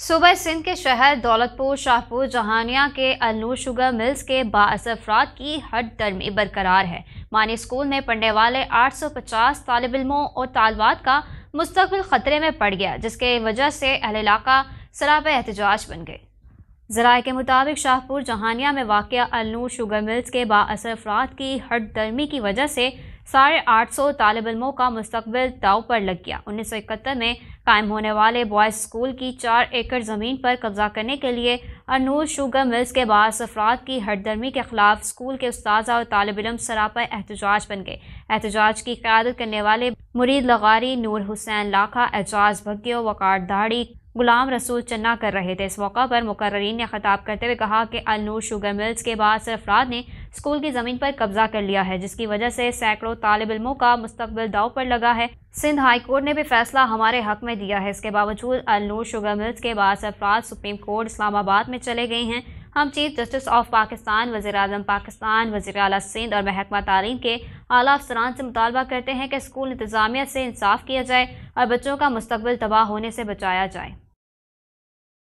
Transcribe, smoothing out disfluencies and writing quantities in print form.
सूबा सिंध के शहर दौलतपुर शाहपुर जहानिया के अलनूर शुगर मिल्स के बाअसर अफराद की हट दर्मी बरकरार है। मानी स्कूल में पढ़ने वाले 850 तालिब इल्मों और तालबात का मुस्तकबिल खतरे में पड़ गया, जिसके वजह से अहल इलाका सरापे एहतजाज बन गए। ज़राए के मुताबिक शाहपुर जहानिया में वाक़िया अलनूर शुगर मिल्स के बाअसर अफराद की हट दर्मी की वजह से 850 तालिब इल्मों का मुस्तकबिल दाव पर लग गया। 1971 में कायम होने वाले बॉयज़ स्कूल की 4 एकड़ ज़मीन पर कब्जा करने के लिए अलनूर शुगर मिल्स के बाअस अफराद की हटदर्मी के खिलाफ स्कूल के उस्ताज़ और तालिब इल्म सरापा एहतजाज बन गए। एहतजाज की क़यादत करने वाले मुरीद लगारी, नूर हुसैन लाखा, एजाज भग्गियो, वकार दाड़ी, गुलाम रसूल चन्ना कर रहे थे। इस मौका पर मुकर्ररीन ने खिताब करते हुए कहा कि अलनूर शुगर मिल्स के बाअस अफराद ने स्कूल की ज़मीन पर कब्जा कर लिया है, जिसकी वजह से सैकड़ों तालिब इल्मों का मुस्तकबिल दाव पर लगा है। सिंध हाई कोर्ट ने भी फैसला हमारे हक में दिया है। इसके बावजूद अलनूर शुगर मिल्स के बाअस अफराद सुप्रीम कोर्ट इस्लामाबाद में चले गए हैं। हम चीफ जस्टिस ऑफ पाकिस्तान, वज़ीर आज़म पाकिस्तान, वज़ीर आला सिंध और महकमा तालीम के आला अफसरान से मुतालबा करते हैं कि स्कूल इंतज़ामिया से इंसाफ किया जाए और बच्चों का मुस्तकबिल तबाह होने से बचाया जाए।